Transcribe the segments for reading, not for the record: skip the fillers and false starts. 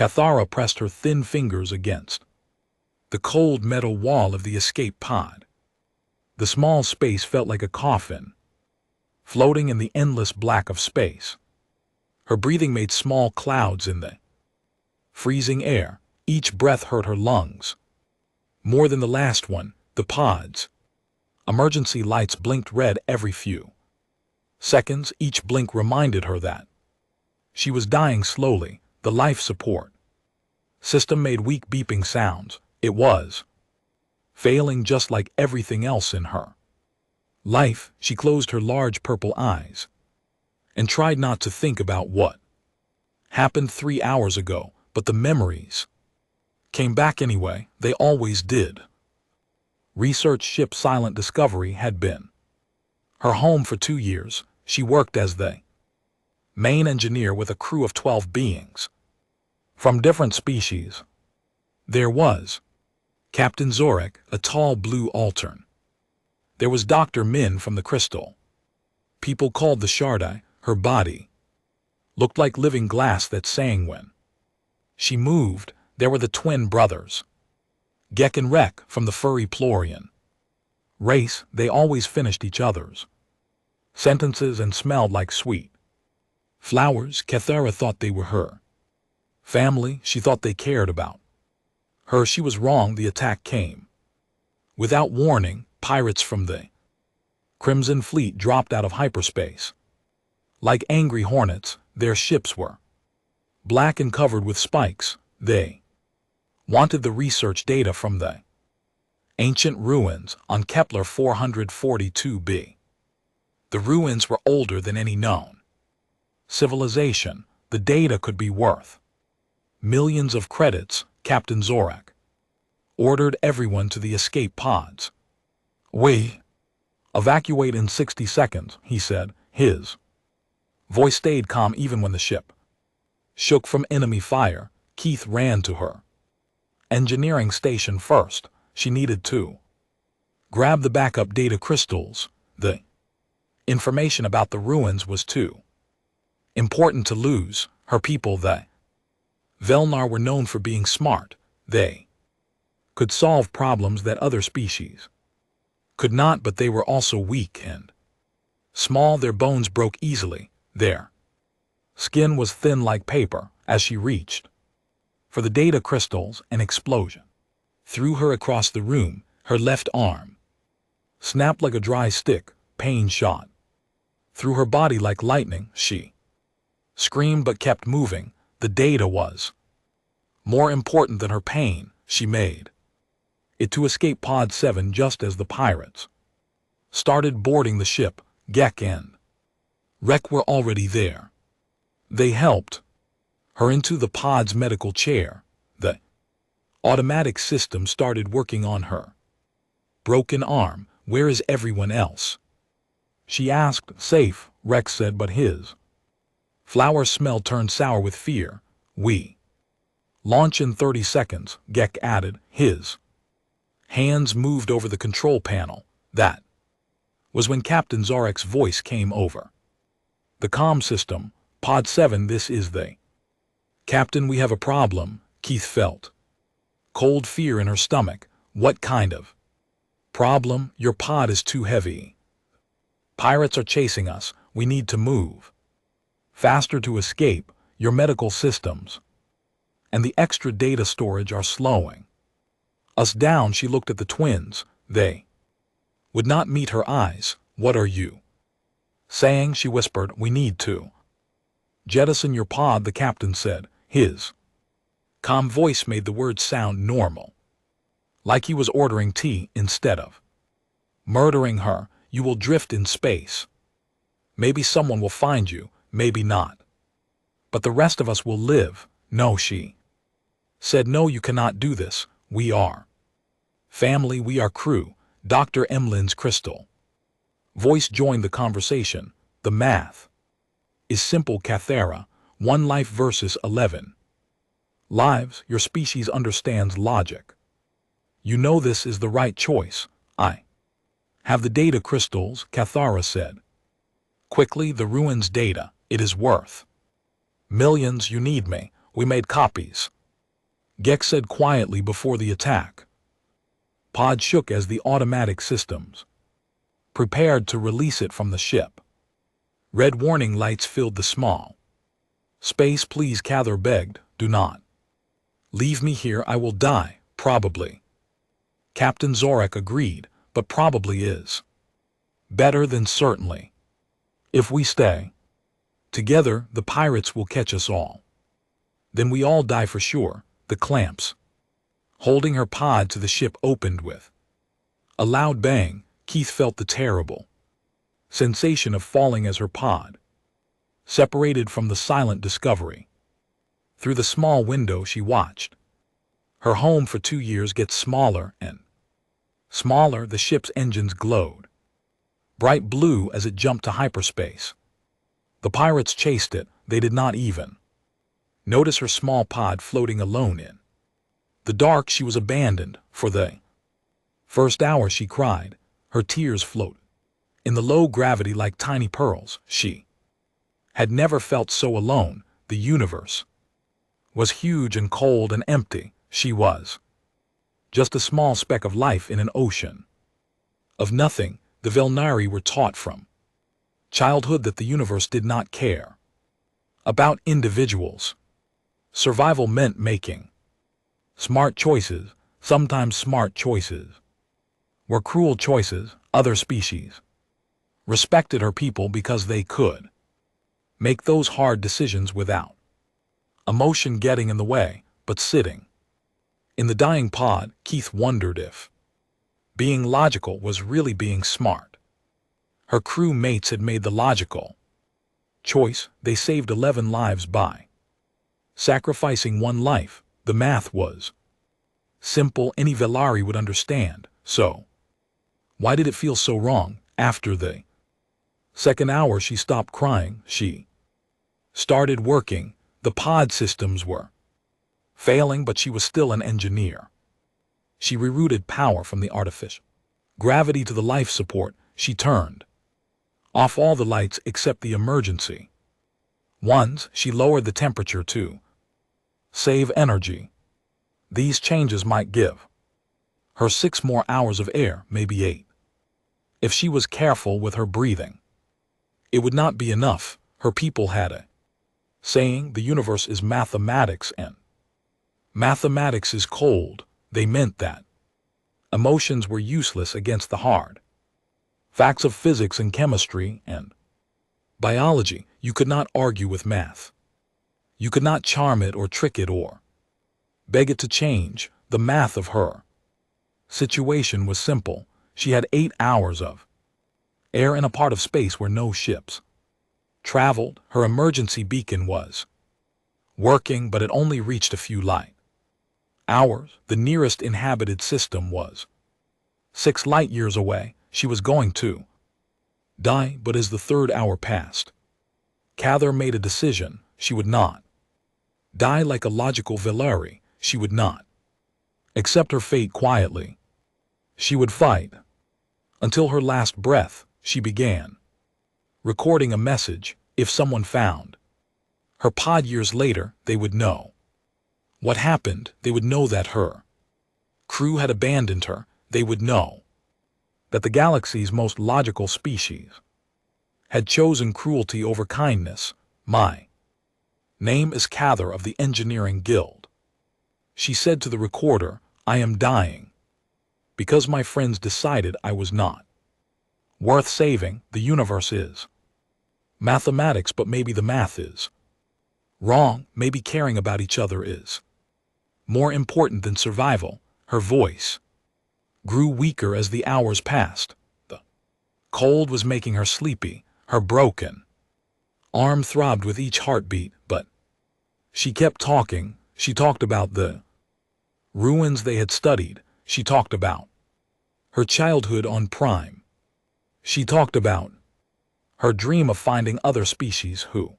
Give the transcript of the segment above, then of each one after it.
Cathara pressed her thin fingers against the cold metal wall of the escape pod. The small space felt like a coffin, floating in the endless black of space. Her breathing made small clouds in the freezing air. Each breath hurt her lungs. More than the last one, the pod's emergency lights blinked red every few seconds. Each blink reminded her that she was dying slowly. The life support system made weak beeping sounds. It was failing just like everything else in her life. She closed her large purple eyes and tried not to think about what happened 3 hours ago, but the memories came back anyway. They always did. Research ship Silent Discovery had been her home for 2 years. She worked as the main engineer with a crew of 12 beings from different species. There was Captain Zorak, a tall blue altern. There was Dr. Min from the crystal people called the Shardai. Her body looked like living glass that sang when she moved. There were the twin brothers, Gek and Rek from the furry Plorian race. They always finished each other's sentences and smelled like sweet flowers. Cathara thought they were her family. She thought they cared about her. She was wrong. The attack came without warning. Pirates from the Crimson Fleet dropped out of hyperspace. Like angry hornets, their ships were black and covered with spikes. They wanted the research data from the ancient ruins on Kepler 442b. The ruins were older than any known civilization. The data could be worth millions of credits. Captain Zorak ordered everyone to the escape pods. "We evacuate in 60 seconds, he said. His voice stayed calm even when the ship shook from enemy fire. Keith ran to her engineering station first. She needed to grab the backup data crystals. The information about the ruins was too important to lose. Her people, the Velnar, were known for being smart. They could solve problems that other species could not, but they were also weak and small. Their bones broke easily. Their skin was thin like paper. As she reached for the data crystals, an explosion threw her across the room. Her left arm snapped like a dry stick. Pain shot through her body like lightning. She screamed but kept moving. The data was more important than her pain. She made it to escape pod 7 just as the pirates started boarding the ship. Gek and Rek were already there. They helped her into the pod's medical chair. The automatic system started working on her broken arm. "Where is everyone else?" she asked. "Safe," Rek said, but his flower smell turned sour with fear. "We launch in 30 seconds, Gek added. His hands moved over the control panel. That was when Captain Zorak's voice came over the comm system. "Pod 7, this is the Captain. We have a problem." Keith felt cold fear in her stomach. "What kind of problem?" "Your pod is too heavy. Pirates are chasing us. We need to move faster to escape. Your medical systems and the extra data storage are slowing us down." She looked at the twins. They would not meet her eyes. "What are you saying?" she whispered. "We need to jettison your pod," the captain said. His calm voice made the words sound normal, like he was ordering tea instead of murdering her. "You will drift in space. Maybe someone will find you, maybe not. But the rest of us will live." "No," she said. "No, you cannot do this. We are family. We are crew." Dr. Emlin's crystal voice joined the conversation. "The math is simple, Cathara. 1 life versus 11 lives. Your species understands logic. You know this is the right choice." "I have the data crystals," Cathara said quickly. "The ruins data. It is worth millions. You need me." "We made copies," Gex said quietly before the attack. Pod shook as the automatic systems prepared to release it from the ship. Red warning lights filled the small space. Please, Cather begged, do not leave me here. I will die, probably. Captain Zorek agreed, but probably is better than certainly. If we stay together, the pirates will catch us all. Then we all die for sure. The clamps holding her pod to the ship opened with a loud bang. Keith felt the terrible sensation of falling as her pod separated from the silent Discovery. Through the small window she watched her home for 2 years get smaller and smaller. The ship's engines glowed bright blue as it jumped to hyperspace. The pirates chased it. They did not even notice her small pod floating alone in the dark. She was abandoned. For the first hour she cried. Her tears floated in the low gravity like tiny pearls. She had never felt so alone. The universe was huge and cold and empty. She was just a small speck of life in an ocean of nothing. The Velnari were taught from childhood that the universe did not care about individuals. Survival meant making smart choices. Sometimes smart choices were cruel choices. Other species respected her people because they could make those hard decisions without emotion getting in the way. But sitting in the dying pod, Keith wondered if being logical was really being smart. Her crew mates had made the logical choice. They saved 11 lives by sacrificing 1 life. The math was simple. Any Velari would understand. So why did it feel so wrong? After the second hour she stopped crying. She started working. The pod systems were failing, but she was still an engineer. She rerouted power from the artificial gravity to the life support. She turned off all the lights except the emergency ones. She lowered the temperature to save energy. These changes might give her 6 more hours of air, maybe 8. If she was careful with her breathing, it would not be enough. Her people had a saying, the universe is mathematics and mathematics is cold. They meant that emotions were useless against the hard facts of physics and chemistry and biology. You could not argue with math. You could not charm it or trick it or beg it to change. The math of her situation was simple. She had 8 hours of air in a part of space where no ships traveled. Her emergency beacon was working, but it only reached a few light hours. The nearest inhabited system was 6 light years away. She was going to die, but as the 3rd hour passed, Cather made a decision. She would not die like a logical Velari. She would not accept her fate quietly. She would fight until her last breath. She began recording a message. If someone found her pod years later, they would know what happened. They would know that her crew had abandoned her. They would know that the galaxy's most logical species had chosen cruelty over kindness. My name is Cather of the Engineering Guild. She said to the recorder, I am dying because my friends decided I was not worth saving. The universe is mathematics, but maybe the math is wrong. Maybe caring about each other is more important than survival. Her voice grew weaker as the hours passed. The cold was making her sleepy. Her broken arm throbbed with each heartbeat, but she kept talking. She talked about the ruins they had studied. She talked about her childhood on Prime. She talked about her dream of finding other species who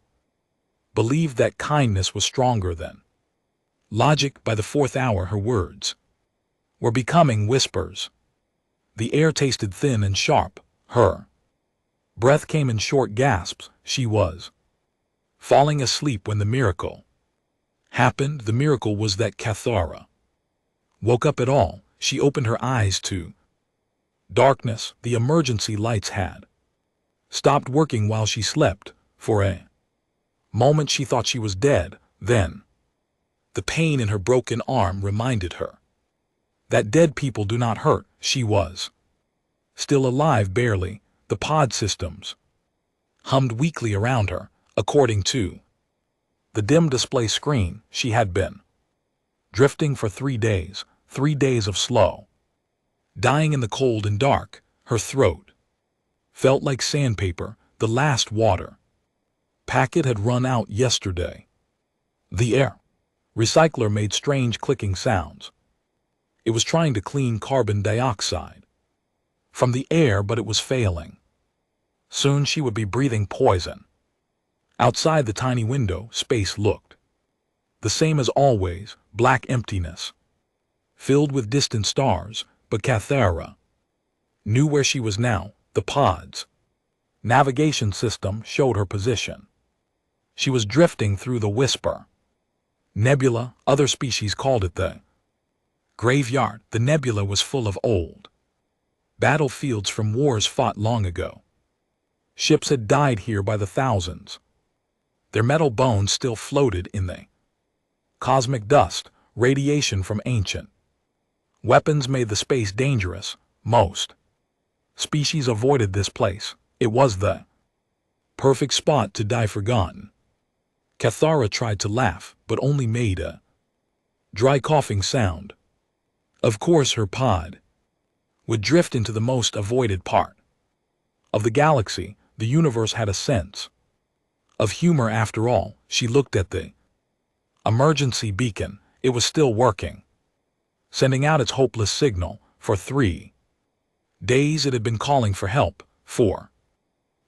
believed that kindness was stronger than logic. By the 4th hour, her words were becoming whispers. The air tasted thin and sharp. Her breath came in short gasps. She was falling asleep when the miracle happened. The miracle was that Cathara woke up at all. She opened her eyes to darkness. The emergency lights had stopped working while she slept. For a moment she thought she was dead. Then the pain in her broken arm reminded her that dead people do not hurt. She was still alive, barely. The pod systems hummed weakly around her. According to the dim display screen, she had been drifting for 3 days, 3 days of slow dying in the cold and dark. Her throat felt like sandpaper. The last water packet had run out yesterday. The air recycler made strange clicking sounds. It was trying to clean carbon dioxide from the air, but it was failing. Soon she would be breathing poison. Outside the tiny window, space looked the same as always, black emptiness, filled with distant stars. But Cathara knew where she was now. The pod's navigation system showed her position. She was drifting through the Whisper Nebula. Other species called it the graveyard. The nebula was full of old battlefields from wars fought long ago. Ships had died here by the thousands. Their metal bones still floated in the cosmic dust. Radiation from ancient weapons made the space dangerous. Most species avoided this place. It was the perfect spot to die forgotten. Cathara tried to laugh, but only made a dry coughing sound. Of course her pod would drift into the most avoided part of the galaxy. The universe had a sense of humor after all. She looked at the emergency beacon. It was still working, sending out its hopeless signal. For 3 days it had been calling for help. For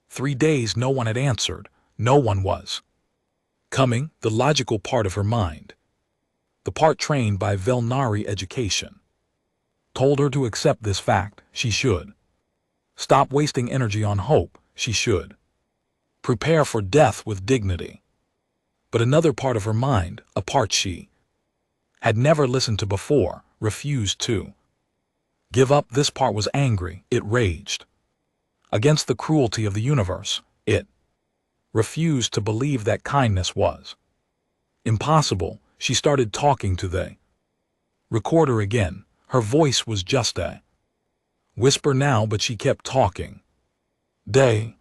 3 days no one had answered. No one was coming. The logical part of her mind, the part trained by Velnari education, told her to accept this fact. She should stop wasting energy on hope. She should prepare for death with dignity. But another part of her mind, a part she had never listened to before, refused to give up. This part was angry. It raged against the cruelty of the universe. It refused to believe that kindness was impossible. She started talking to the recorder again. Her voice was just a whisper now, but she kept talking. Day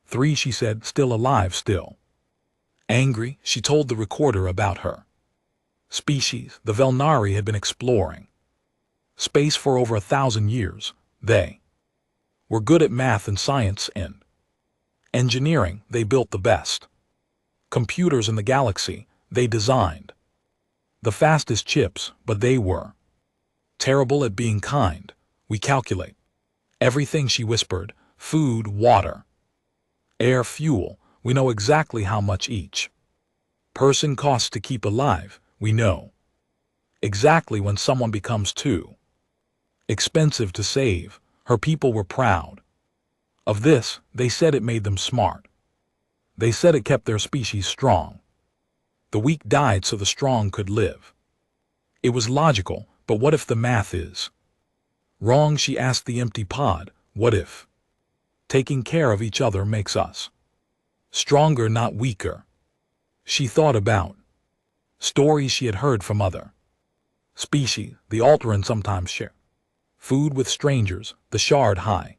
3, she said, still alive, still angry. She told the recorder about her species. The Velnari had been exploring space for over 1,000 years. They were good at math and science and engineering. They built the best computers in the galaxy. They designed the fastest chips, but they were terrible at being kind. We calculate everything, she whispered. Food, water, air, fuel. We know exactly how much each person costs to keep alive. We know exactly when someone becomes too expensive to save. Her people were proud of this. They said it made them smart. They said it kept their species strong. The weak died so the strong could live. It was logical, but what if the math is wrong? She asked the empty pod. What if taking care of each other makes us stronger, not weaker? She thought about stories she had heard from other species. The Alteran sometimes share food with strangers. The Shard High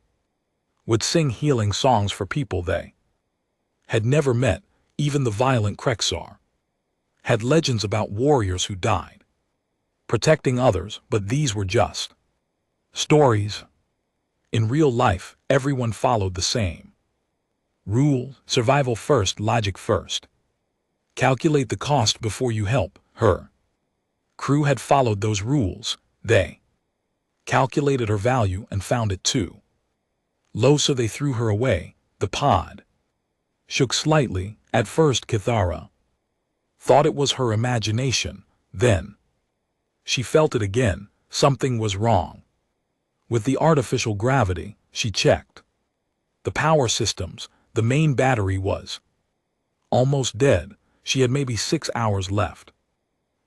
would sing healing songs for people they had never met. Even the violent Krexar had legends about warriors who died protecting others, but these were just stories. In real life, everyone followed the same rule: survival first, logic first. Calculate the cost before you help. Her crew had followed those rules. They calculated her value and found it too low, so they threw her away. The pod shook slightly. At first Cathara thought it was her imagination. Then she felt it again. Something was wrong with the artificial gravity. She checked the power systems. The main battery was almost dead. She had maybe 6 hours left.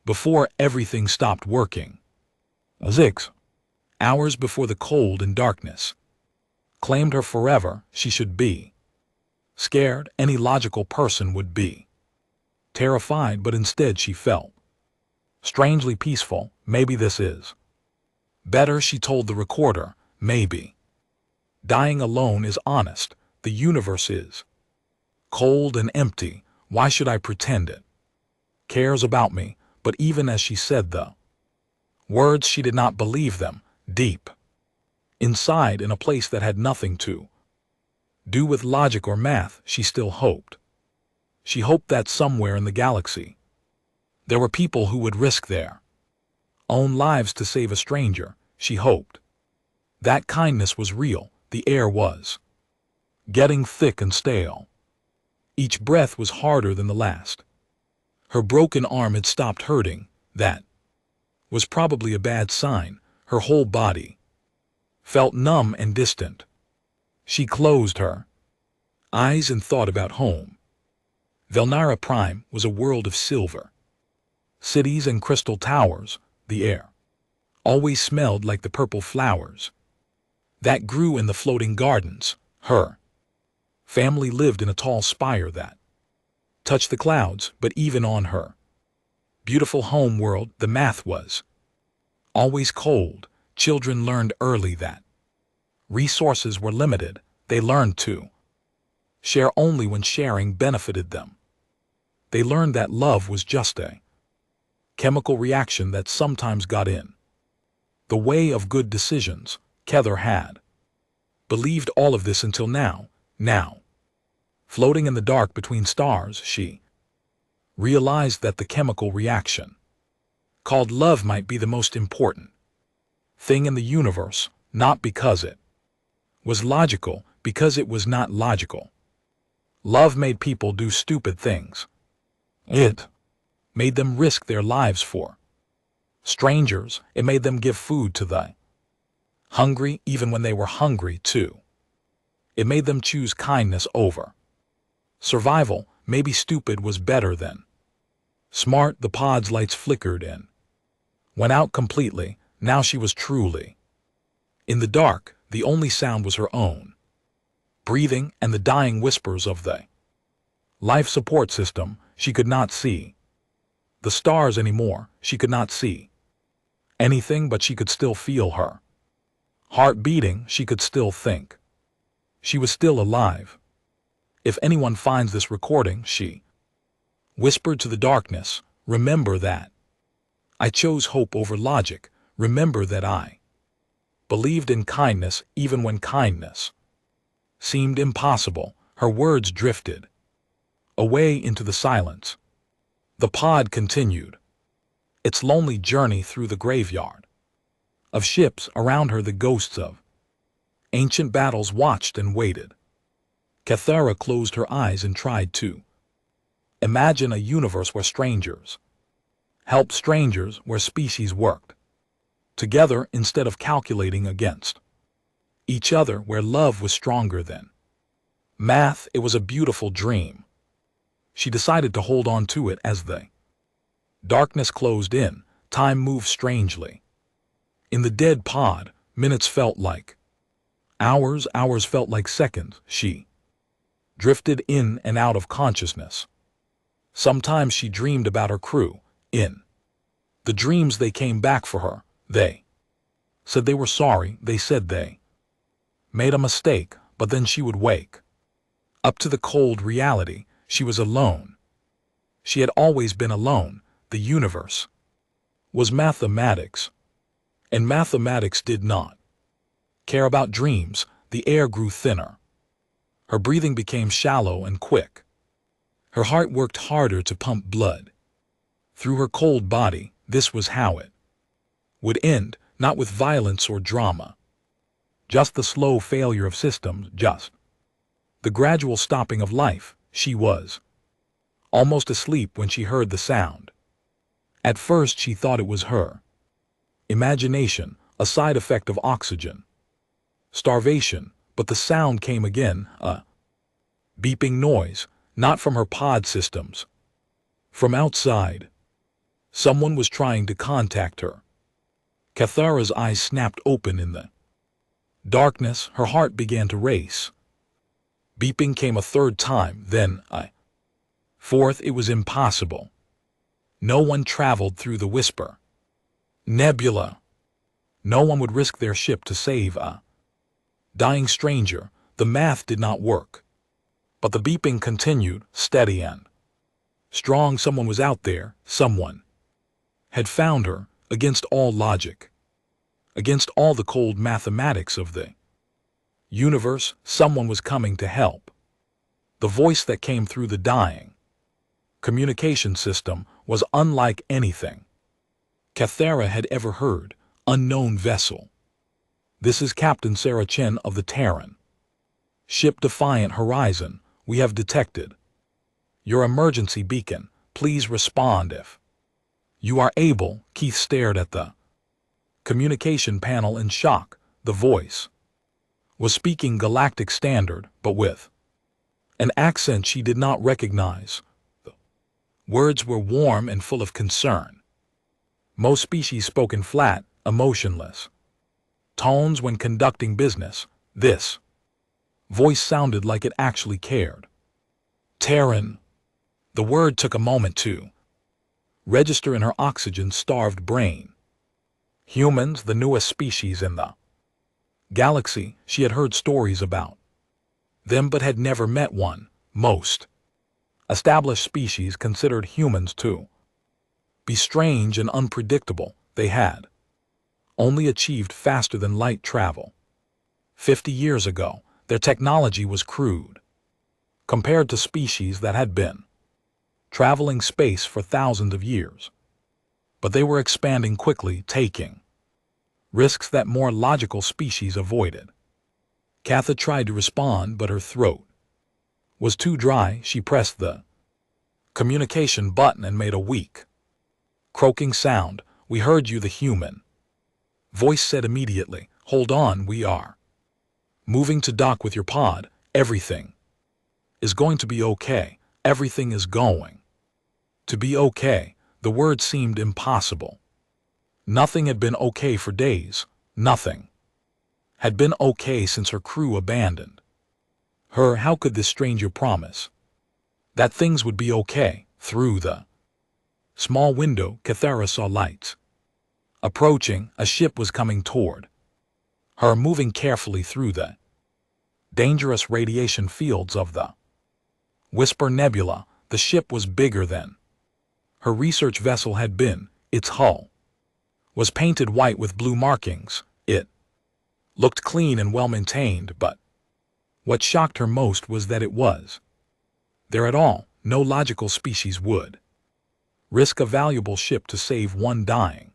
before everything stopped working. 6 hours before the cold and darkness claimed her forever. She should be scared. Any logical person would be terrified, but instead she felt strangely peaceful. Maybe this is better, she told the recorder. Maybe dying alone is honest. The universe is cold and empty. Why should I pretend it cares about me? But even as she said the words, she did not believe them. Deep inside, in a place that had nothing to do with logic or math, she still hoped. She hoped that somewhere in the galaxy there were people who would risk their own lives to save a stranger. She hoped that kindness was real. The air was getting thick and stale. Each breath was harder than the last. Her broken arm had stopped hurting. That was probably a bad sign. Her whole body felt numb and distant. She closed her eyes and thought about home. Velnira Prime was a world of silver cities and crystal towers. The air always smelled like the purple flowers that grew in the floating gardens. Her family lived in a tall spire that touched the clouds, but even on her beautiful home world, the math was always cold. Children learned early that resources were limited. They learned to share only when sharing benefited them. They learned that love was just a chemical reaction that sometimes got in the way of good decisions. Kether had believed all of this until now. Now, floating in the dark between stars, she realized that the chemical reaction called love might be the most important thing in the universe, not because it was logical, because it was not logical. Love made people do stupid things. It made them risk their lives for strangers. It made them give food to the hungry even when they were hungry too. It made them choose kindness over survival. Maybe stupid was better than smart. The pod's lights flickered and went out completely. Now she was truly in the dark. The only sound was her own breathing and the dying whispers of the life support system. She could not see the stars anymore. She could not see anything, but she could still feel her heart beating. She could still think. She was still alive. If anyone finds this recording, she whispered to the darkness, remember that I chose hope over logic. Remember that I believed in kindness even when kindness seemed impossible. Her words drifted away into the silence. The pod continued its lonely journey through the graveyard of ships. Around her, the ghosts of ancient battles watched and waited. Kathara closed her eyes and tried to imagine a universe where strangers helped strangers, where species worked together instead of calculating against each other, where love was stronger than math. It was a beautiful dream. She decided to hold on to it. As the darkness closed in, time moved strangely. In the dead pod, minutes felt like hours, hours felt like seconds. She drifted in and out of consciousness. Sometimes she dreamed about her crew. In the dreams, they came back for her. They said they were sorry. They said they made a mistake, but then she would wake up to the cold reality. She was alone. She had always been alone. The universe was mathematics, and mathematics did not care about dreams. The air grew thinner. Her breathing became shallow and quick. Her heart worked harder to pump blood through her cold body. This was how it would end, not with violence or drama. Just the slow failure of systems, just the gradual stopping of life. She was almost asleep when she heard the sound. At first she thought it was her imagination, a side effect of oxygen starvation, but the sound came again, a beeping noise, not from her pod systems, from outside. Someone was trying to contact her. Cathara's eyes snapped open in the darkness. Her heart began to race. Beeping came a third time, then a fourth. It was impossible. No one traveled through the Whisper Nebula. No one would risk their ship to save a dying stranger. The math did not work. But the beeping continued, steady and strong. Someone was out there. Someone had found her, against all logic, against all the cold mathematics of the universe. Someone was coming to help. The voice that came through the dying communication system was unlike anything Cathara had ever heard. Unknown vessel. This is Captain Sarah Chen of the Terran. Ship Defiant Horizon, we have detected your emergency beacon. Please respond if you are able. Keith stared at the communication panel in shock. The voice was speaking Galactic Standard, but with an accent she did not recognize. The words were warm and full of concern. Most species spoke in flat, emotionless tones when conducting business. This voice sounded like it actually cared. Terran. The word took a moment to register in her oxygen-starved brain. Humans, the newest species in the galaxy. She had heard stories about them but had never met one. Most established species considered humans to be strange and unpredictable. They had only achieved faster than light travel. 50 years ago, their technology was crude compared to species that had been traveling space for thousands of years. But they were expanding quickly, taking risks that more logical species avoided. Katha tried to respond, but her throat was too dry. She pressed the communication button and made a weak, croaking sound. We heard you, the human voice said immediately. Hold on, we are moving to dock with your pod. Everything is going to be okay. Everything is going to be okay. The word seemed impossible. Nothing had been okay for days. Nothing had been okay since her crew abandoned her. How could this stranger promise that things would be okay? Through the small window, Cathara saw lights approaching. A ship was coming toward her, moving carefully through the dangerous radiation fields of the Whisper Nebula. The ship was bigger than her research vessel had been. Its hull was painted white with blue markings. It looked clean and well-maintained, but what shocked her most was that it was there at all. No logical species would risk a valuable ship to save one dying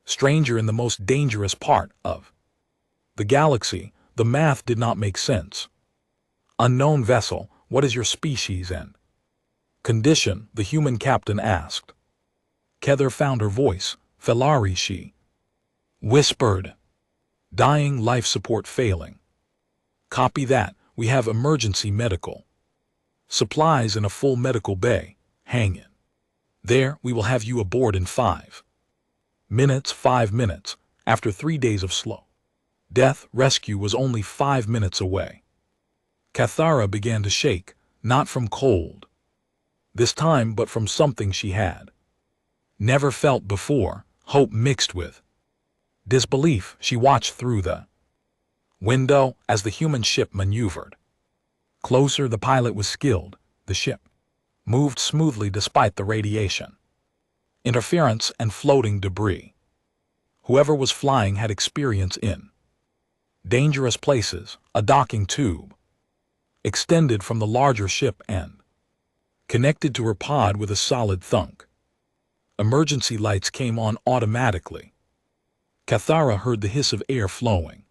stranger in the most dangerous part of the galaxy. The math did not make sense. Unknown vessel, what is your species and condition? The human captain asked. Kether found her voice. Felari, she whispered. Dying, life support failing. Copy that. We have emergency medical supplies in a full medical bay. Hang in there. We will have you aboard in 5 minutes. 5 minutes. After 3 days of slow death, rescue was only 5 minutes away. Cathara began to shake, not from cold this time, but from something she had never felt before. Hope mixed with disbelief. She watched through the window as the human ship maneuvered closer. The pilot was skilled. The ship moved smoothly despite the radiation interference and floating debris. Whoever was flying had experience in dangerous places. A docking tube extended from the larger ship and connected to her pod with a solid thunk. Emergency lights came on automatically. Cathara heard the hiss of air flowing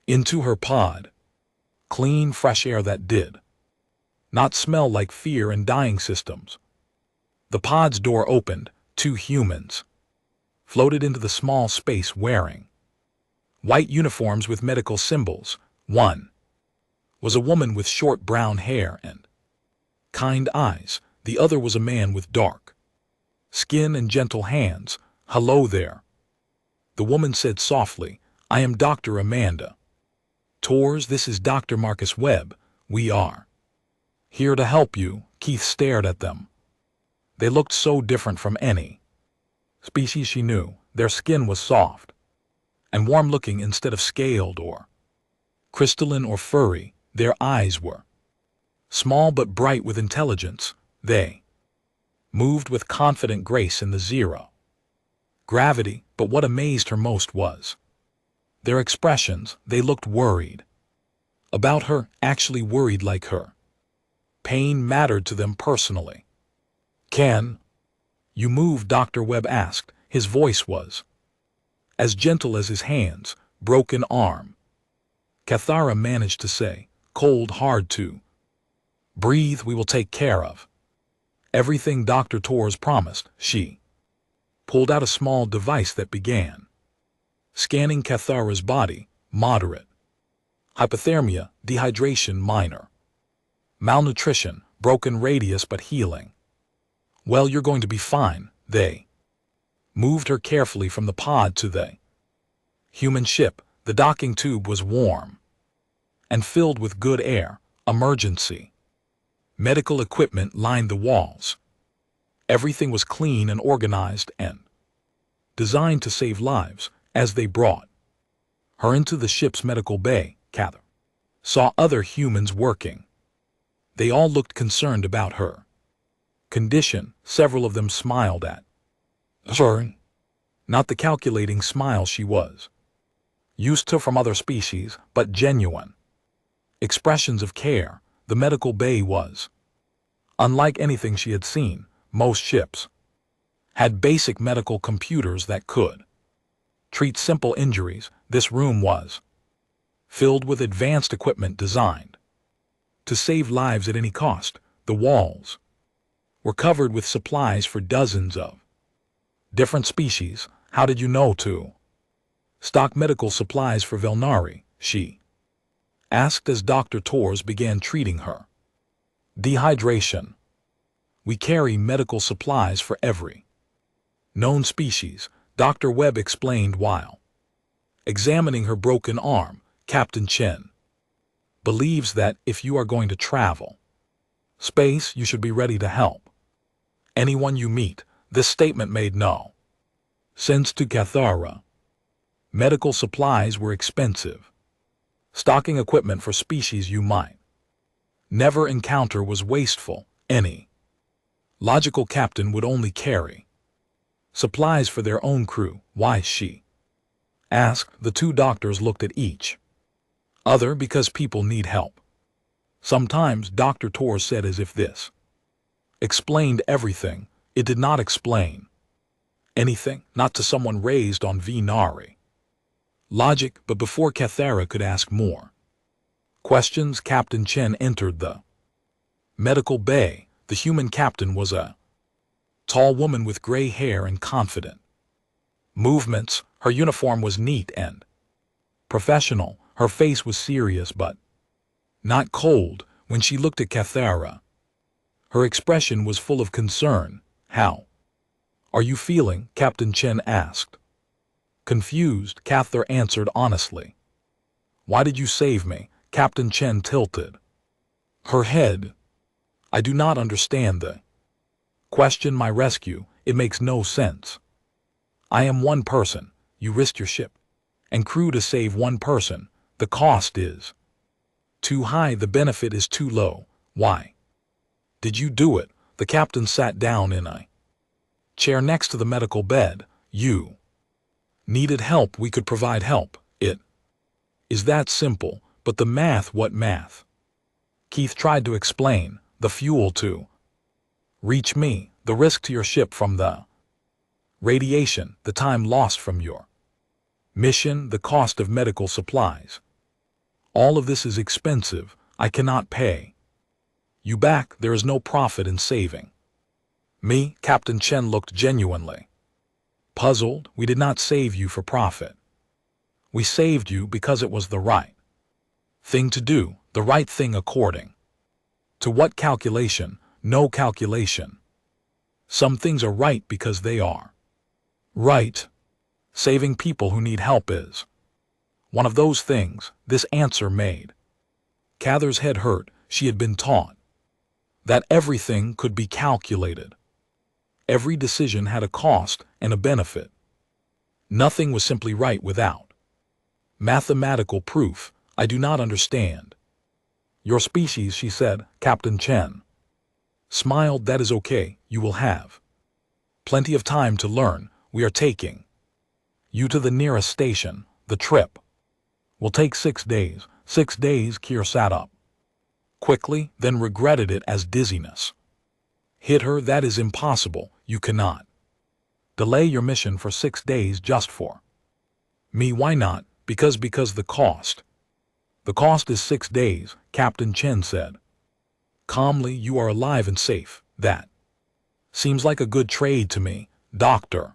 into her pod. Clean, fresh air that did not smell like fear and dying systems. The pod's door opened. 2 humans floated into the small space wearing white uniforms with medical symbols. One was a woman with short brown hair and kind eyes. The other was a man with dark Skin and gentle hands. Hello there. The woman said softly, I am Dr. Amanda. Tours, this is Dr. Marcus Webb. We are here to help you. Keith stared at them. They looked so different from any species she knew. Their skin was soft and warm-looking instead of scaled or crystalline or furry. Their eyes were small but bright with intelligence. They moved with confident grace in the zero gravity, but what amazed her most was their expressions. They looked worried about her, actually worried like her pain mattered to them personally. Can you move? Dr. Webb asked. His voice was as gentle as his hands. Broken arm. Cathara managed to say, cold, hard to breathe. We will take care of everything Dr. Torres promised. She pulled out a small device that began scanning Cathara's body. Moderate hypothermia, dehydration minor, malnutrition, broken radius but healing. Well, you're going to be fine. They moved her carefully from the pod to the human ship. The docking tube was warm and filled with good air. Emergency medical equipment lined the walls. Everything was clean and organized and designed to save lives. As they brought her into the ship's medical bay, Cather saw other humans working. They all looked concerned about her condition. Several of them smiled at her, not the calculating smile she was used to from other species, but genuine expressions of care. The medical bay was unlike anything she had seen. Most ships had basic medical computers that could treat simple injuries. This room was filled with advanced equipment designed to save lives at any cost. The walls were covered with supplies for dozens of different species. How did you know to stock medical supplies for Velnari? She asked as Dr. Torres began treating her dehydration. We carry medical supplies for every known species, Dr. Webb explained while examining her broken arm. Captain Chen believes that if you are going to travel space, you should be ready to help anyone you meet. This statement made no sense to Cathara. Medical supplies were expensive. Stocking equipment for species you might never encounter was wasteful. Any logical captain would only carry supplies for their own crew. Why? She asked. The two doctors looked at each other. Because people need help sometimes, Dr. Torres said, as if this explained everything. It did not explain anything, not to someone raised on Venari logic. But before Cathara could ask more questions, Captain Chen entered the medical bay. The human captain was a tall woman with gray hair and confident movements. Her uniform was neat and professional. Her face was serious but not cold. When she looked at Cathara, her expression was full of concern. How are you feeling? Captain Chen asked. Confused, Cathara answered honestly. Why did you save me? Captain Chen tilted her head. I do not understand the question. My rescue, it makes no sense. I am one person. You risked your ship and crew to save one person. The cost is too high. The benefit is too low. Why did you do it? The captain sat down in a chair next to the medical bed. You needed help. We could provide help. It is that simple. But the math, what math? Keith tried to explain. The fuel to reach me, the risk to your ship from the radiation, the time lost from your mission, the cost of medical supplies. All of this is expensive. I cannot pay you back. There is no profit in saving me. Captain Chen looked genuinely puzzled. We did not save you for profit. We saved you because it was the right thing to do, the right thing according to what calculation? No calculation. Some things are right because they are right. Saving people who need help is one of those things, this answer made Cather's head hurt. She had been taught that everything could be calculated. Every decision had a cost and a benefit. Nothing was simply right without mathematical proof. I do not understand. Your species, she said. Captain Chen smiled. That is okay. You will have plenty of time to learn. We are taking you to the nearest station. The trip will take 6 days. 6 days. Kier sat up quickly, then regretted it as dizziness hit her. That is impossible. You cannot delay your mission for 6 days just for me. Why not? Because the cost. The cost is 6 days, Captain Chen said calmly. You are alive and safe. That seems like a good trade to me. Dr.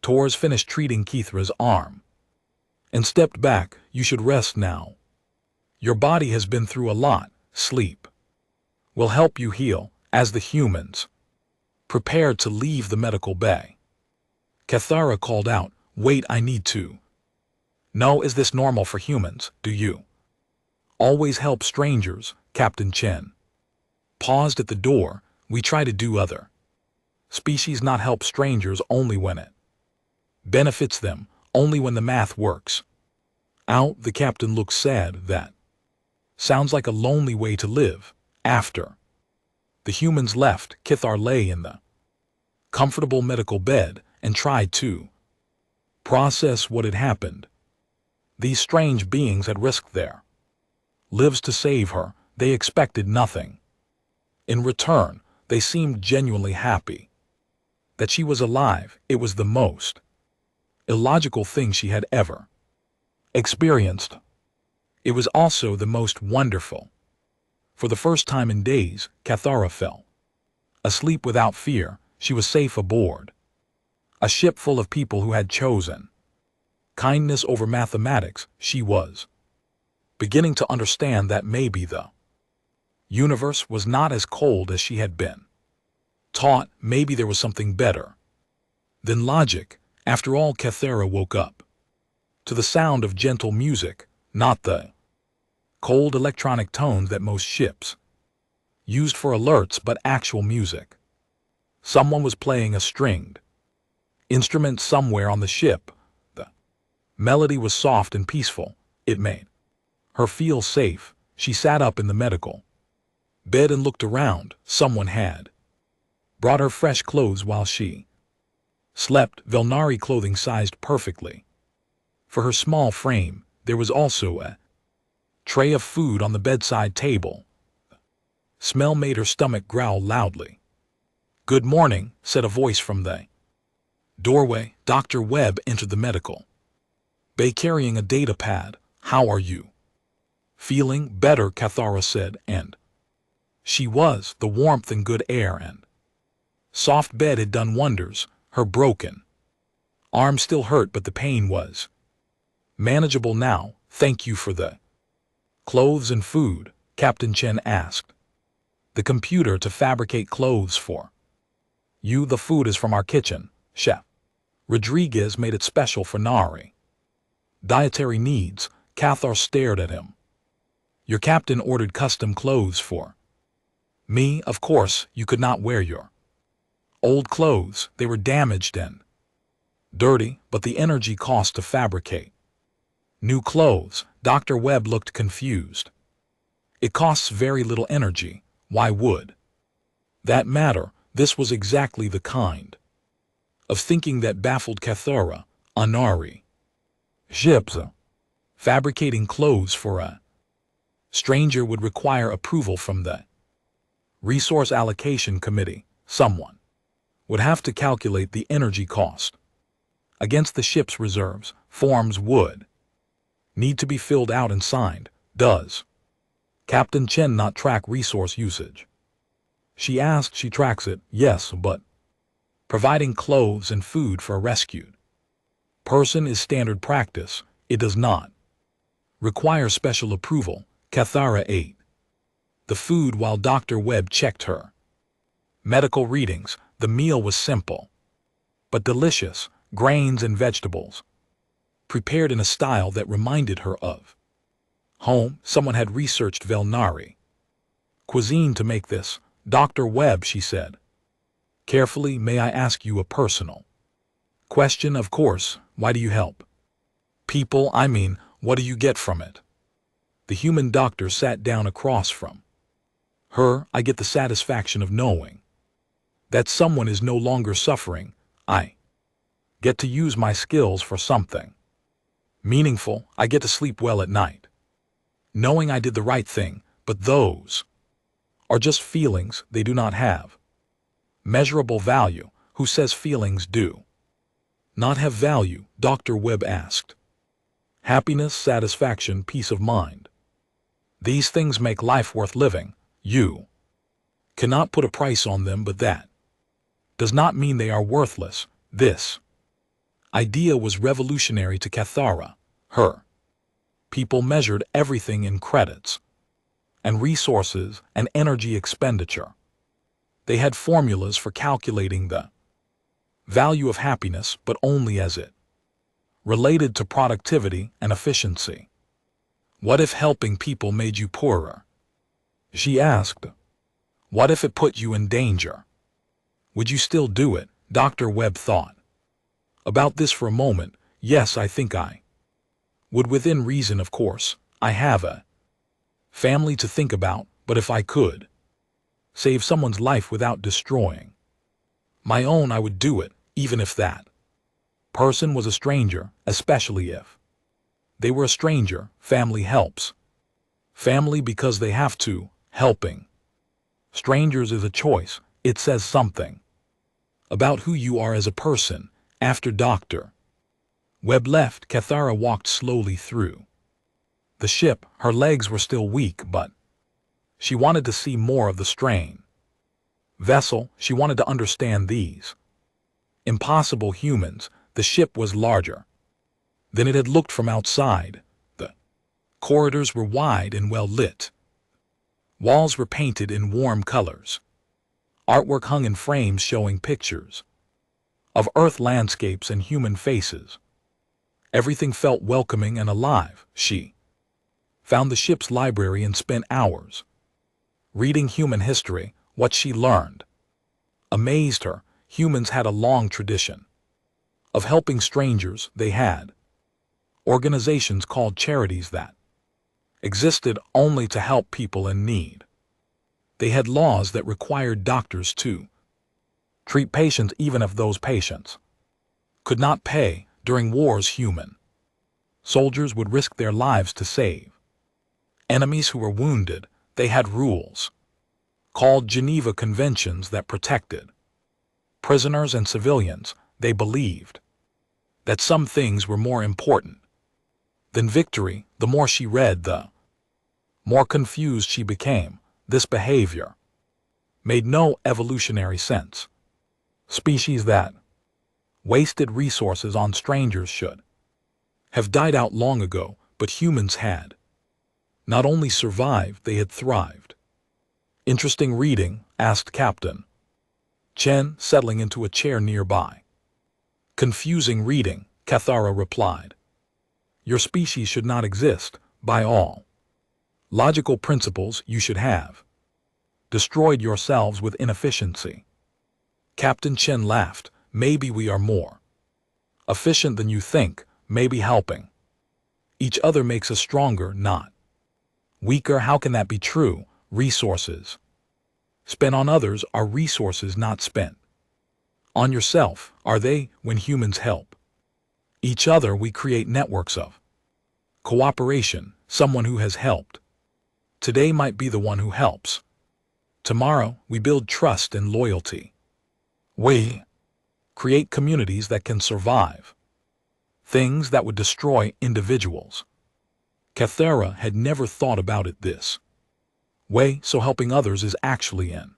Torres finished treating Kithra's arm and stepped back. You should rest now. Your body has been through a lot. Sleep will help you heal. As the humans prepared to leave the medical bay, Cathara called out, wait, I need to know, is this normal for humans? Do you always help strangers? Captain Chen paused at the door. We try to do other species not help strangers only when it benefits them, only when the math works out. The captain looked sad. That sounds like a lonely way to live. After the humans left, Kithar lay in the comfortable medical bed and tried to process what had happened. These strange beings had risked their lives to save her. They expected nothing in return. They seemed genuinely happy that she was alive. It was the most illogical thing she had ever experienced. It was also the most wonderful. For the first time in days, Cathara fell asleep without fear. She was safe aboard a ship full of people who had chosen kindness over mathematics. She was beginning to understand that maybe the universe was not as cold as she had been taught. Maybe there was something better than logic. After all, Cathara woke up to the sound of gentle music, not the cold electronic tones that most ships used for alerts, but actual music. Someone was playing a stringed instrument somewhere on the ship. The melody was soft and peaceful. It made her feel safe. She sat up in the medical bed and looked around. Someone had brought her fresh clothes while she slept. Velnari clothing sized perfectly for her small frame. There was also a tray of food on the bedside table. The smell made her stomach growl loudly. Good morning, said a voice from the doorway. Dr. Webb entered the medical bay carrying a data pad. How are you feeling? Better, Cathara said, and she was. The warmth and good air and soft bed had done wonders. Her broken arm still hurt, but the pain was manageable now. Thank you for the clothes and food, Captain Chen asked the computer to fabricate clothes for you. The food is from our kitchen. Chef Rodriguez made it special for Nari dietary needs. Cathar stared at him. Your captain ordered custom clothes for me. Of course, you could not wear your old clothes. They were damaged and dirty, but the energy cost to fabricate new clothes. Dr. Webb looked confused. It costs very little energy. Why would that matter? This was exactly the kind of thinking that baffled Cathara. Anari ships fabricating clothes for a stranger would require approval from the Resource Allocation Committee. Someone would have to calculate the energy cost against the ship's reserves. Forms would need to be filled out and signed. Does Captain Chen not track resource usage? She asked. She tracks it, yes, but providing clothes and food for a rescued person is standard practice. It does not require special approval. Cathara ate the food while Dr. Webb checked her medical readings. The meal was simple, but delicious, grains and vegetables, prepared in a style that reminded her of home. Someone had researched Velnari cuisine to make this. Dr. Webb, she said. Carefully, may I ask you a personal question? Of course. Why do you help people? I mean, what do you get from it? The human doctor sat down across from her. I get the satisfaction of knowing that someone is no longer suffering. I get to use my skills for something meaningful. I get to sleep well at night, knowing I did the right thing. But those are just feelings. They do not have measurable value. Who says feelings do not have value? Dr. Webb asked. Happiness, satisfaction, peace of mind. These things make life worth living. You cannot put a price on them, but that does not mean they are worthless. This idea was revolutionary to Cathara. Her people measured everything in credits and resources and energy expenditure. They had formulas for calculating the value of happiness, but only as it related to productivity and efficiency. What if helping people made you poorer? She asked. What if it put you in danger? Would you still do it? Dr. Webb thought about this for a moment. Yes, I think I would, within reason, of course. I have a family to think about, but if I could save someone's life without destroying my own, I would do it, even if that person was a stranger, especially if they were a stranger. Family helps family because they have to. Helping strangers is a choice. It says something about who you are as a person. After Dr. Webb left, Cathara walked slowly through the ship. Her legs were still weak, but she wanted to see more of the strain vessel. She wanted to understand these impossible humans. The ship was larger than it had looked from outside. The corridors were wide and well lit. Walls were painted in warm colors. Artwork hung in frames showing pictures of Earth landscapes and human faces. Everything felt welcoming and alive. She found the ship's library and spent hours reading human history. What she learned amazed her. Humans had a long tradition of helping strangers. They had organizations called charities that existed only to help people in need. They had laws that required doctors to treat patients even if those patients could not pay. During wars, human soldiers would risk their lives to save enemies who were wounded. They had rules called Geneva Conventions that protected prisoners and civilians. They believed that some things were more important than victory. The more she read, the more confused she became. This behavior made no evolutionary sense. Species that wasted resources on strangers should have died out long ago, but humans had not only survived, they had thrived. Interesting reading? Asked Captain Chen, settling into a chair nearby. Confusing reading, Cathara replied. Your species should not exist. By all logical principles, you should have destroyed yourselves with inefficiency. Captain Chen laughed. Maybe we are more efficient than you think. Maybe helping each other makes us stronger, not weaker. How can that be true? Resources spent on others are resources not spent on yourself, are they? When humans help each other, we create networks of cooperation. Someone who has helped today might be the one who helps tomorrow. We build trust and loyalty. We create communities that can survive things that would destroy individuals. Cathara had never thought about it this way. So helping others is actually an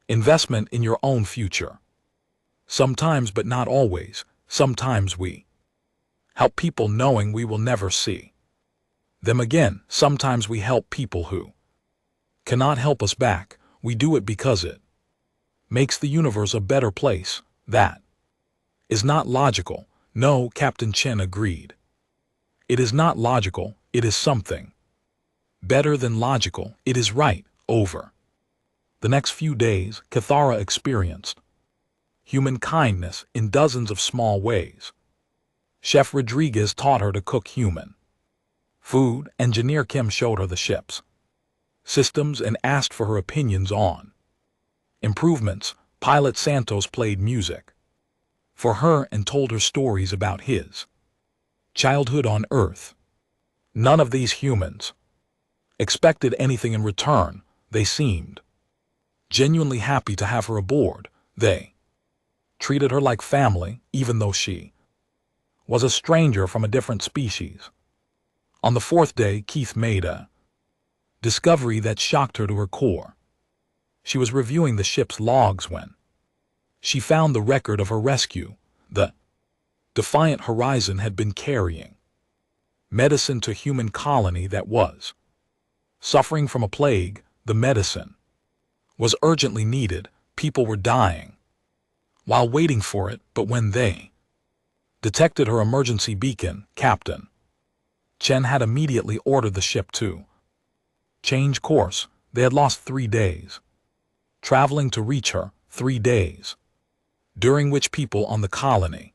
investment in your own future. Sometimes, but not always. Sometimes we help people knowing we will never see them again. Sometimes we help people who cannot help us back. We do it because it makes the universe a better place. That is not logical. No, Captain Chen agreed. It is not logical, it is something better than logical. It is right. Over the next few days, Cathara experienced human kindness in dozens of small ways. Chef Rodriguez taught her to cook human food, Engineer Kim showed her the ship's systems and asked for her opinions on improvements. Pilot Santos played music for her and told her stories about his childhood on Earth. None of these humans expected anything in return. They seemed genuinely happy to have her aboard. They treated her like family, even though she was a stranger from a different species. On the fourth day, Keith made a discovery that shocked her to her core. She was reviewing the ship's logs when she found the record of her rescue. The Defiant Horizon had been carrying medicine to a human colony that was suffering from a plague. The medicine was urgently needed. People were dying while waiting for it, but when they detected her emergency beacon, Captain Chen had immediately ordered the ship to change course. They had lost 3 days traveling to reach her, 3 days during which people on the colony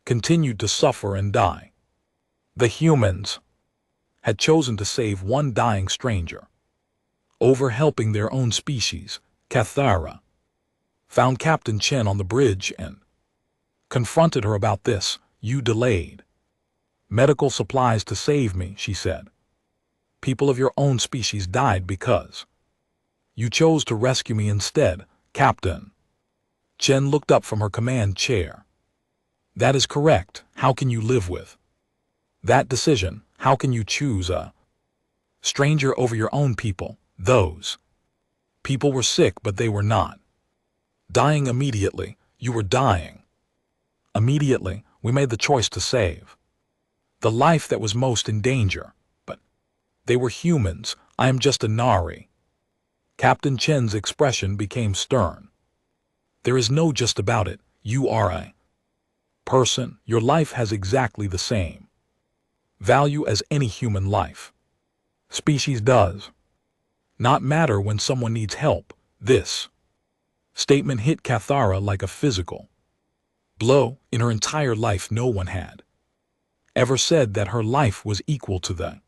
continued to suffer and die. The humans had chosen to save one dying stranger over helping their own species. Cathara found Captain Chen on the bridge and confronted her about this. You delayed medical supplies to save me, she said. People of your own species died because you chose to rescue me instead. Captain Chen looked up from her command chair. That is correct. How can you live with that decision? How can you choose a stranger over your own people? Those people were sick, but they were not dying immediately. You were dying immediately. We made the choice to save the life that was most in danger, but they were humans. I am just a Nari. Captain Chen's expression became stern. There is no just about it. You are a person. Your life has exactly the same value as any human life. Species does not matter when someone needs help. This statement hit Cathara like a physical blow. In her entire life, no one had ever said that her life was equal to the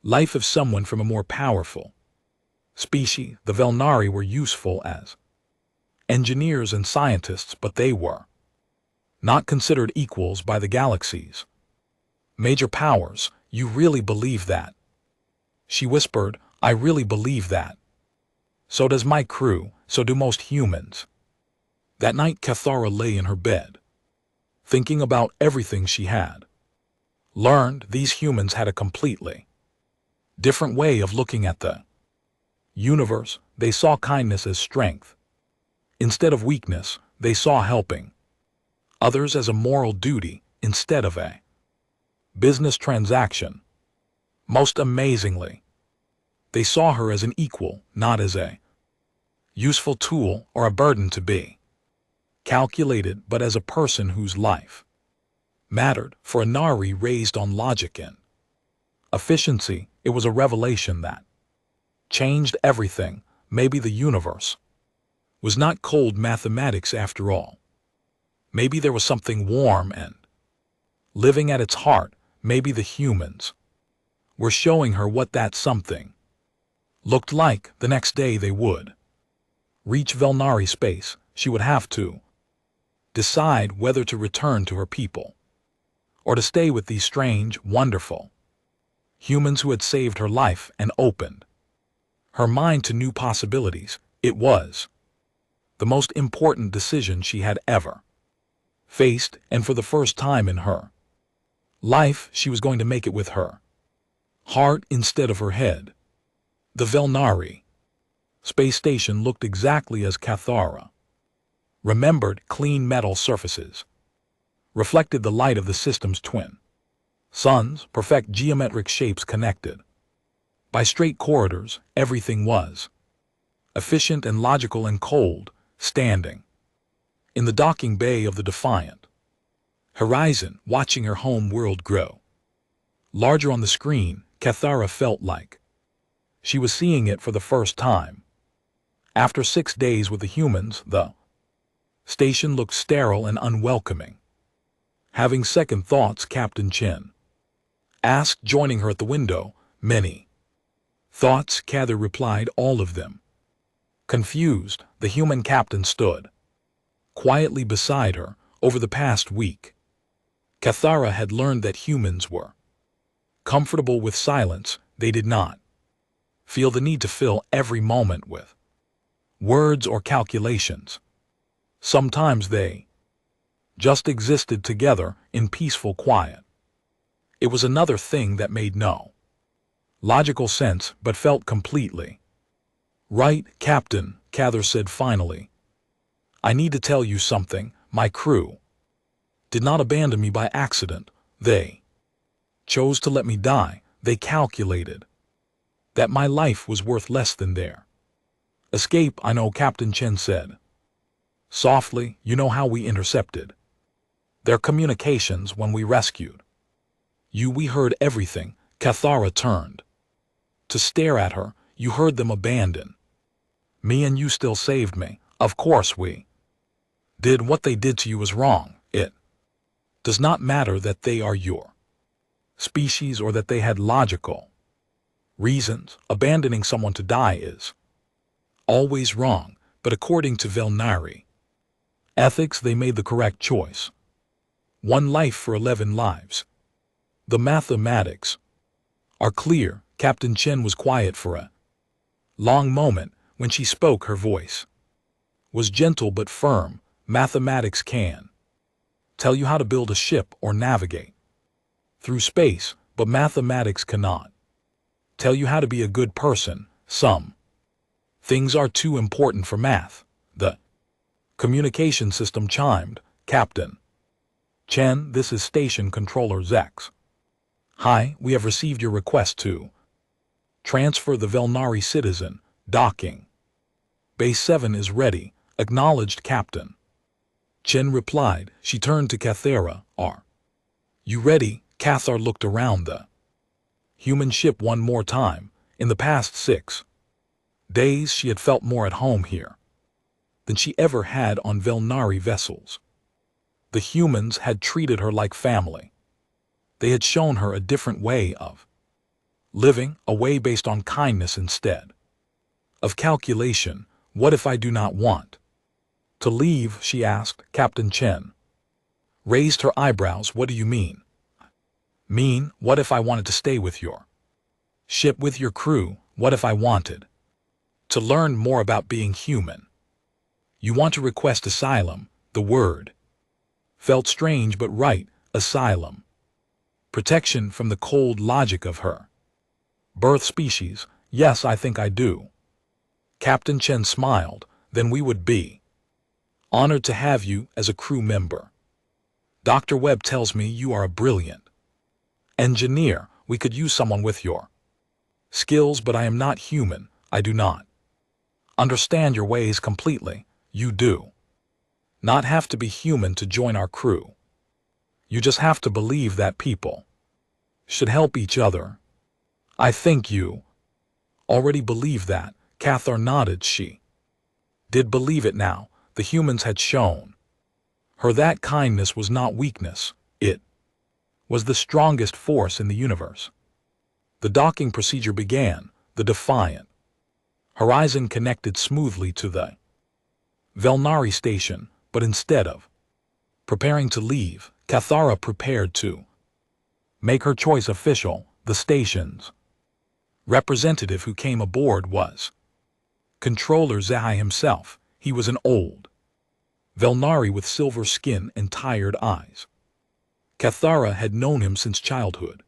life of someone from a more powerful species. The Velnari were useful as engineers and scientists, but they were not considered equals by the galaxy's major powers. You really believe that? She whispered. I really believe that. So does my crew, so do most humans. That night, Cathara lay in her bed, thinking about everything she had learned. These humans had a completely different way of looking at the universe. They saw kindness as strength. Instead of weakness, they saw helping others as a moral duty instead of a business transaction. Most amazingly, they saw her as an equal, not as a useful tool or a burden to be calculated, but as a person whose life mattered. For a Nari raised on logic and efficiency, it was a revelation that changed everything. Maybe the universe was not cold mathematics after all. Maybe there was something warm and living at its heart. Maybe the humans were showing her what that something looked like. The next day they would reach Velnari space. She would have to decide whether to return to her people or to stay with these strange, wonderful humans who had saved her life and opened her mind to new possibilities. It was the most important decision she had ever faced, and for the first time in her life, she was going to make it with her heart instead of her head. The Velnari space station looked exactly as Cathara remembered. Clean metal surfaces reflected the light of the system's twin suns, perfect geometric shapes connected by straight corridors. Everything was efficient and logical and cold. standing in the docking bay of the Defiant, Horizon watching her home world grow. Larger on the screen, Cathara felt like she was seeing it for the first time. After 6 days with the humans, the station looked sterile and unwelcoming. Having second thoughts, Captain Chen asked, joining her at the window. Many thoughts, Cather replied, all of them. Confused, the human captain stood quietly beside her. Over the past week, Cathara had learned that humans were comfortable with silence. They did not feel the need to fill every moment with words or calculations. Sometimes they just existed together in peaceful quiet. It was another thing that made no logical sense but felt completely right. Captain, Cather said finally, I need to tell you something. My crew did not abandon me by accident. They chose to let me die. They calculated that my life was worth less than their escape. I know, Captain Chen said softly. You know how we intercepted their communications when we rescued you. We heard everything. Cathara turned to stare at her. You heard them abandon me and you still saved me. Of course we did. What they did to you was wrong. It does not matter that they are your species or that they had logical reasons. Abandoning someone to die is always wrong, but according to Velnari ethics, they made the correct choice. 1 life for 11 lives. The mathematics are clear. Captain Chen was quiet for a long moment. When she spoke, her voice was gentle but firm. Mathematics can tell you how to build a ship or navigate through space, but mathematics cannot tell you how to be a good person. Some things are too important for math. The communication system chimed. Captain Chen, this is Station Controller Zex. Hi, we have received your request to transfer the Velnari citizen. Docking Base 7 is ready. Acknowledged, Captain Chen replied. She turned to Cathara. Are you ready? Cathar looked around the human ship one more time. In the past 6 days, she had felt more at home here than she ever had on Velnari vessels. The humans had treated her like family. They had shown her a different way of living, a way based on kindness instead of calculation. What if I do not want to leave? She asked. Captain Chen raised her eyebrows. What do you mean? What if I wanted to stay with your ship, with your crew? What if I wanted to learn more about being human? You want to request asylum. The word felt strange but right. Asylum. Protection from the cold logic of her birth species. Yes, I think I do. Captain Chen smiled. Then we would be honored to have you as a crew member. Dr. Webb tells me you are a brilliant engineer. We could use someone with your skills, but I am not human. I do not understand your ways completely. You do not have to be human to join our crew. You just have to believe that people should help each other. I think you already believe that. Cathar nodded. She did believe it now. The humans had shown her that kindness was not weakness. It was the strongest force in the universe. The docking procedure began. The Defiant Horizon connected smoothly to the Velnari station, but instead of preparing to leave, Cathara prepared to make her choice official. The station's representative who came aboard was Controller Zahai himself. He was an old Velnari with silver skin and tired eyes. Cathara had known him since childhood.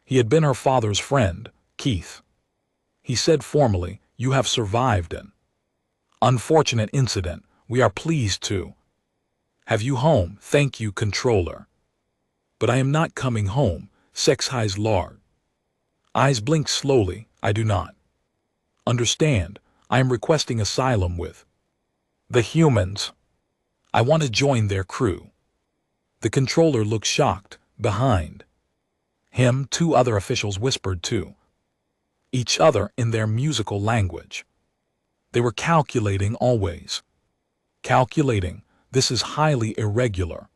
He had been her father's friend, Keith. He said formally, you have survived an unfortunate incident. We are pleased to have you home. Thank you, Controller. But I am not coming home. Sexhai's large eyes blinked slowly. I do not understand. I am requesting asylum with The humans. I want to join their crew. The controller looked shocked. Behind him, two other officials whispered to each other in their musical language. They were calculating always. Calculating. This is highly irregular.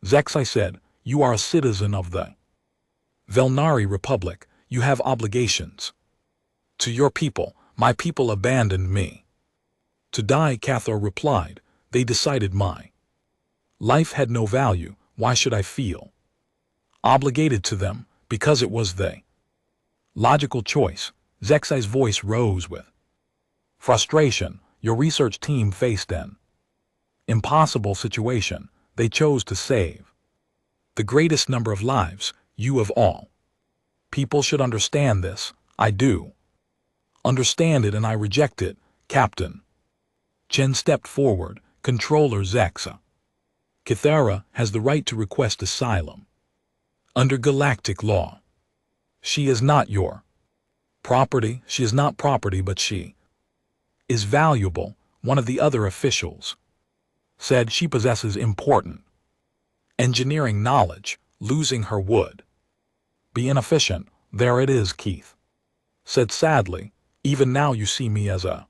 Zexai said, you are a citizen of the Velnari Republic. You have obligations to your people. My people abandoned me to die, Cathar replied. They decided my life had no value. Why should I feel obligated to them? Because it was the logical choice. Zexai's voice rose with frustration. Your research team faced an impossible situation. They chose to save the greatest number of lives, you of all. People should understand this. I do understand it and I reject it, Captain. Chen stepped forward. Controller Zexa. Cathara has the right to request asylum under galactic law. She is not your property. She is not property, but she is valuable. One of the other officials said she possesses important engineering knowledge. Losing her would be inefficient. There it is, Keith said sadly. Even now you see me as a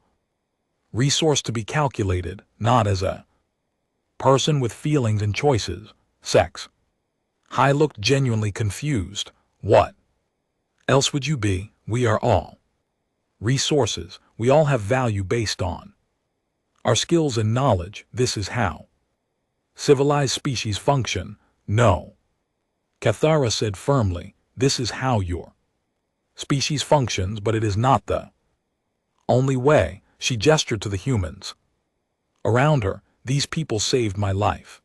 resource to be calculated, not as a person with feelings and choices. Sex. Hai looked genuinely confused. What else would you be? We are all resources. We all have value based on our skills and knowledge. This is how civilized species function. No. Cathara said firmly, this is how your species functions, but it is not the only way. She gestured to the humans around her. These people saved my life.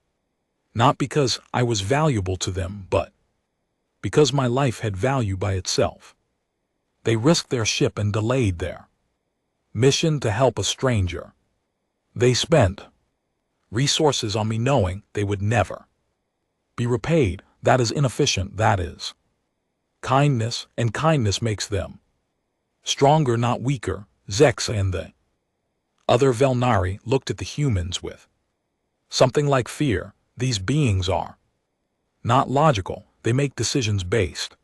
Not because I was valuable to them, but because my life had value by itself. They risked their ship and delayed their mission to help a stranger. They spent resources on me knowing they would never be repaid. That is inefficient. That is kindness, and kindness makes them stronger, not weaker. Zexa and the other Velnari looked at the humans with something like fear. These beings are not logical. They make decisions based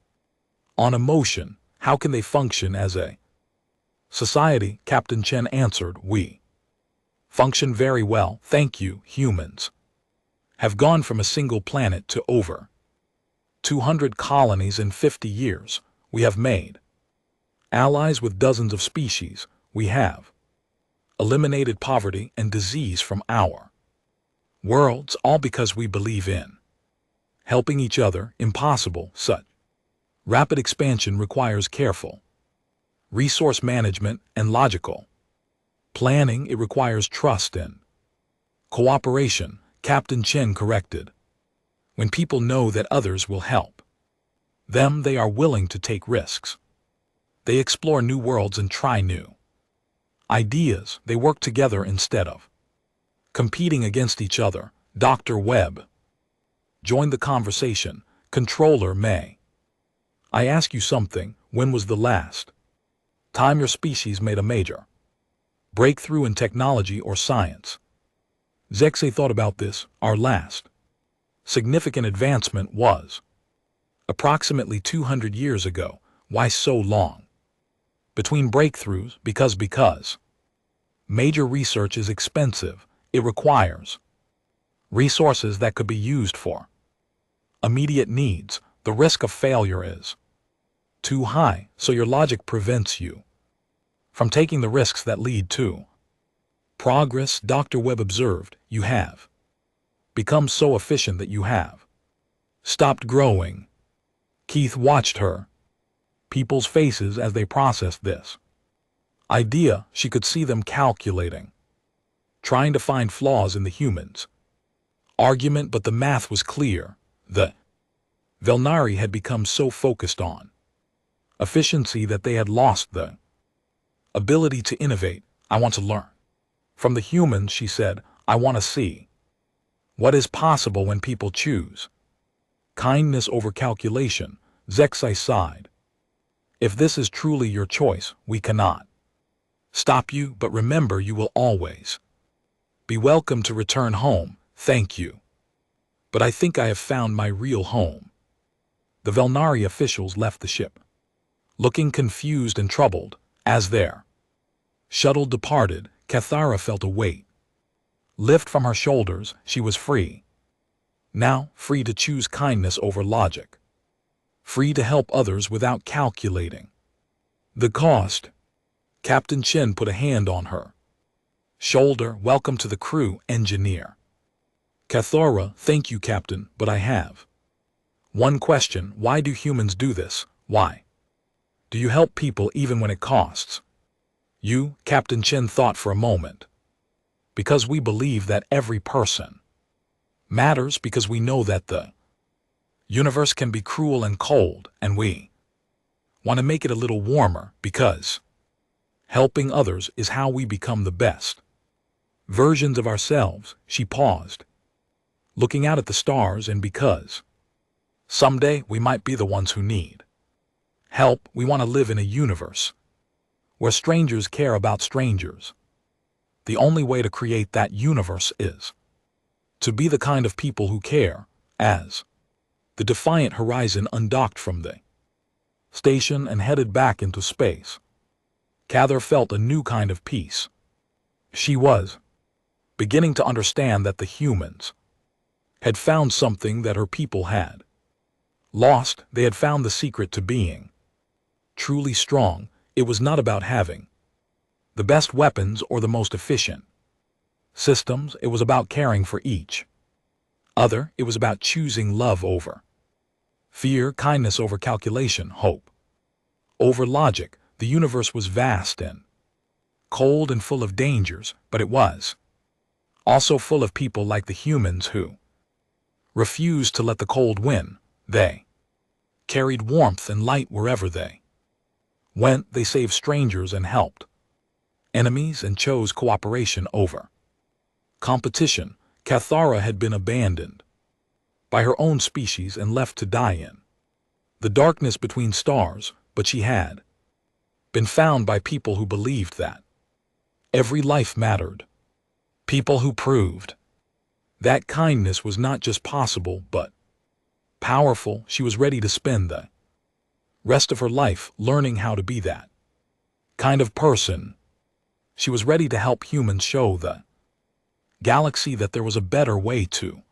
on emotion. How can they function as a society? Captain Chen answered, we function very well, thank you. Humans have gone from a single planet to over 200 colonies in 50 years. We have made allies with dozens of species. We have eliminated poverty and disease from our worlds, all because we believe in helping each other. Impossible. Such rapid expansion requires careful resource management and logical planning. It requires trust and cooperation. Captain Chen corrected. When people know that others will help them, they are willing to take risks. They explore new worlds and try new ideas. They work together instead of competing against each other. Dr. Webb joined the conversation. Controller May, I ask you something. When was the last time your species made a major breakthrough in technology or science? Zexai thought about this. Our last significant advancement was approximately 200 years ago. Why so long between breakthroughs? Because major research is expensive. It requires resources that could be used for immediate needs. The risk of failure is too high, so your logic prevents you from taking the risks that lead to progress. Dr. Webb observed, you have become so efficient that you have stopped growing. Keith watched her people's faces as they processed this idea. She could see them calculating, trying to find flaws in the humans' argument, but the math was clear. The Velnari had become so focused on efficiency that they had lost the ability to innovate. I want to learn from the humans, she said. I want to see what is possible when people choose kindness over calculation. Zexai sighed. If this is truly your choice, we cannot stop you, but remember, you will always Be welcome to return home, thank you. But I think I have found my real home. The Velnari officials left the ship, looking confused and troubled. As their shuttle departed, Cathara felt a weight lift from her shoulders. She was free. Now, free to choose kindness over logic. Free to help others without calculating the cost. Captain Chen put a hand on her shoulder. Welcome to the crew, engineer. Cathara, thank you, Captain, but I have one question. Why do humans do this? Why do you help people even when it costs you? Captain Chen thought for a moment. Because we believe that every person matters, because we know that the universe can be cruel and cold, and we want to make it a little warmer, because helping others is how we become the best versions of ourselves. She paused, looking out at the stars, and because someday we might be the ones who need help, we want to live in a universe where strangers care about strangers. The only way to create that universe is to be the kind of people who care. As the Defiant Horizon undocked from the station and headed back into space, Cather felt a new kind of peace. She was beginning to understand that the humans had found something that her people had lost. They had found the secret to being truly strong. It was not about having the best weapons or the most efficient systems. It was about caring for each other. It was about choosing love over fear, kindness over calculation, hope over logic. The universe was vast and cold and full of dangers, but it was also full of people like the humans who refused to let the cold win. They carried warmth and light wherever they went. They saved strangers and helped enemies and chose cooperation over competition. Cathara had been abandoned by her own species and left to die in the darkness between stars, but she had been found by people who believed that every life mattered. People who proved that kindness was not just possible but powerful. She was ready to spend the rest of her life learning how to be that kind of person. She was ready to help humans show the galaxy that there was a better way to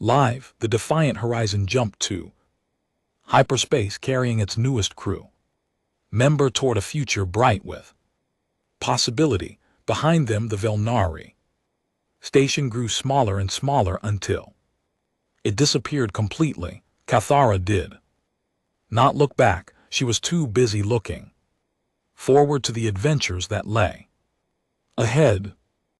live. The Defiant Horizon jumped to hyperspace, carrying its newest crew member toward a future bright with possibility. Behind them, the Velnari station grew smaller and smaller until it disappeared completely. Cathara did not look back. She was too busy looking forward to the adventures that lay ahead.